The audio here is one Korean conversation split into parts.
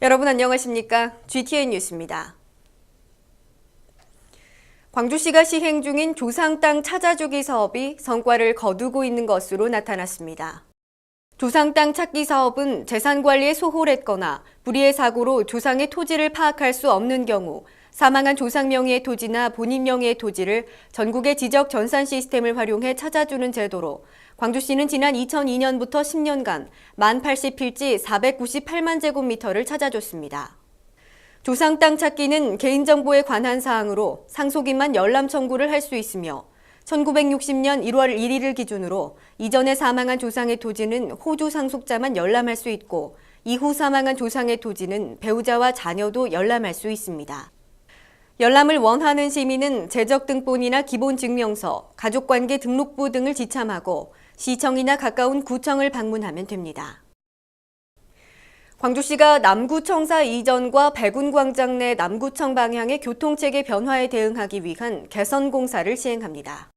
여러분 안녕하십니까? GTN 뉴스입니다. 광주시가 시행 중인 조상 땅 찾아주기 사업이 성과를 거두고 있는 것으로 나타났습니다. 조상 땅 찾기 사업은 재산 관리에 소홀했거나 불의의 사고로 조상의 토지를 파악할 수 없는 경우 사망한 조상 명의의 토지나 본인 명의의 토지를 전국의 지적 전산 시스템을 활용해 찾아주는 제도로 광주시는 지난 2002년부터 10년간 만 80필지 498만 제곱미터를 찾아줬습니다. 조상 땅 찾기는 개인정보에 관한 사항으로 상속인만 열람 청구를 할 수 있으며 1960년 1월 1일을 기준으로 이전에 사망한 조상의 토지는 호주 상속자만 열람할 수 있고 이후 사망한 조상의 토지는 배우자와 자녀도 열람할 수 있습니다. 열람을 원하는 시민은 재적등본이나 기본증명서, 가족관계 등록부 등을 지참하고 시청이나 가까운 구청을 방문하면 됩니다. 광주시가 남구청사 이전과 백운광장 내 남구청 방향의 교통체계 변화에 대응하기 위한 개선공사를 시행합니다.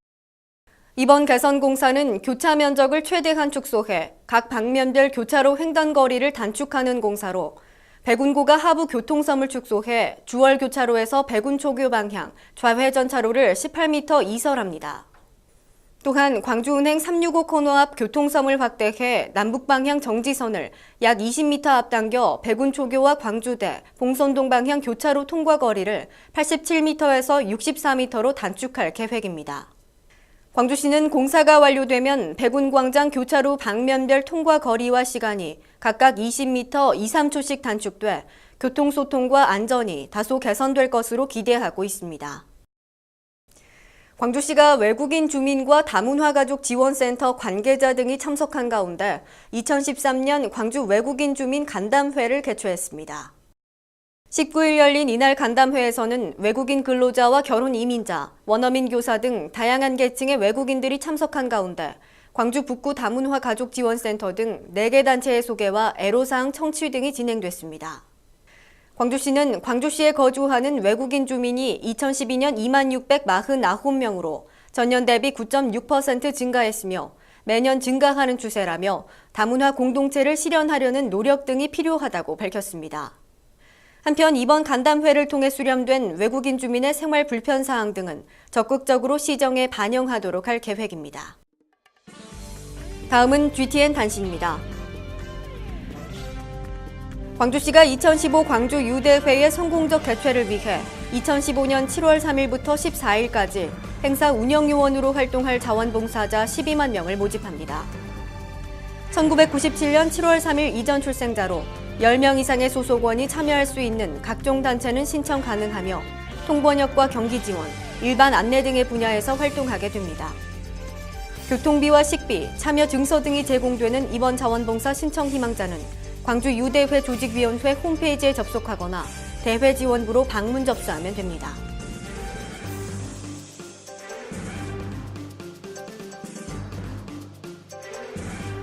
이번 개선공사는 교차 면적을 최대한 축소해 각 방면별 교차로 횡단거리를 단축하는 공사로 백운고가 하부 교통섬을 축소해 주월 교차로에서 백운초교 방향 좌회전 차로를 18m 이설합니다. 또한 광주은행 365 코너 앞 교통섬을 확대해 남북방향 정지선을 약 20m 앞당겨 백운초교와 광주대, 봉선동 방향 교차로 통과거리를 87m에서 64m로 단축할 계획입니다. 광주시는 공사가 완료되면 백운광장 교차로 방면별 통과 거리와 시간이 각각 20m 2, 3초씩 단축돼 교통소통과 안전이 다소 개선될 것으로 기대하고 있습니다. 광주시가 외국인 주민과 다문화 가족 지원센터 관계자 등이 참석한 가운데 2013년 광주 외국인 주민 간담회를 개최했습니다. 19일 열린 이날 간담회에서는 외국인 근로자와 결혼 이민자, 원어민 교사 등 다양한 계층의 외국인들이 참석한 가운데 광주 북구 다문화 가족 지원센터 등 4개 단체의 소개와 애로사항 청취 등이 진행됐습니다. 광주시는 광주시에 거주하는 외국인 주민이 2012년 2649명으로 전년 대비 9.6% 증가했으며 매년 증가하는 추세라며 다문화 공동체를 실현하려는 노력 등이 필요하다고 밝혔습니다. 한편 이번 간담회를 통해 수렴된 외국인 주민의 생활 불편 사항 등은 적극적으로 시정에 반영하도록 할 계획입니다. 다음은 GTN 단신입니다. 광주시가 2015 광주 유대회의 성공적 개최를 위해 2015년 7월 3일부터 14일까지 행사 운영요원으로 활동할 자원봉사자 12만 명을 모집합니다. 1997년 7월 3일 이전 출생자로 10명 이상의 소속원이 참여할 수 있는 각종 단체는 신청 가능하며 통번역과 경기지원, 일반 안내 등의 분야에서 활동하게 됩니다. 교통비와 식비, 참여 증서 등이 제공되는 이번 자원봉사 신청 희망자는 광주 유대회 조직위원회 홈페이지에 접속하거나 대회지원부로 방문 접수하면 됩니다.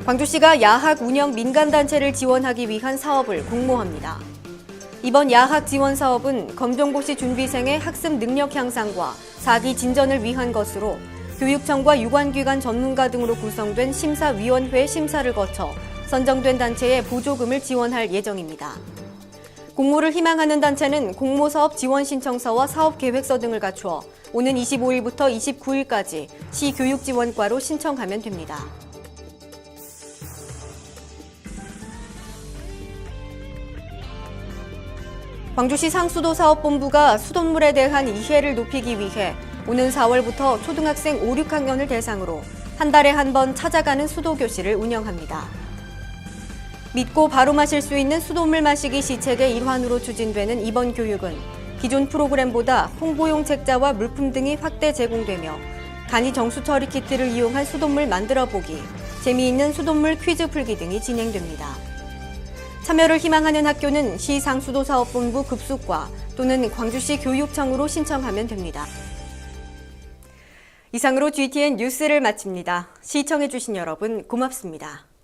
광주시가 야학 운영 민간단체를 지원하기 위한 사업을 공모합니다. 이번 야학 지원 사업은 검정고시 준비생의 학습 능력 향상과 사기 진전을 위한 것으로 교육청과 유관기관 전문가 등으로 구성된 심사위원회 심사를 거쳐 선정된 단체에 보조금을 지원할 예정입니다. 공모를 희망하는 단체는 공모사업 지원 신청서와 사업계획서 등을 갖추어 오는 25일부터 29일까지 시교육지원과로 신청하면 됩니다. 광주시 상수도사업본부가 수돗물에 대한 이해를 높이기 위해 오는 4월부터 초등학생 5, 6학년을 대상으로 한 달에 한 번 찾아가는 수도교실을 운영합니다. 믿고 바로 마실 수 있는 수돗물 마시기 시책의 일환으로 추진되는 이번 교육은 기존 프로그램보다 홍보용 책자와 물품 등이 확대 제공되며 간이 정수 처리 키트를 이용한 수돗물 만들어 보기, 재미있는 수돗물 퀴즈 풀기 등이 진행됩니다. 참여를 희망하는 학교는 시 상수도사업본부 급수과 또는 광주시 교육청으로 신청하면 됩니다. 이상으로 GTN 뉴스를 마칩니다. 시청해주신 여러분 고맙습니다.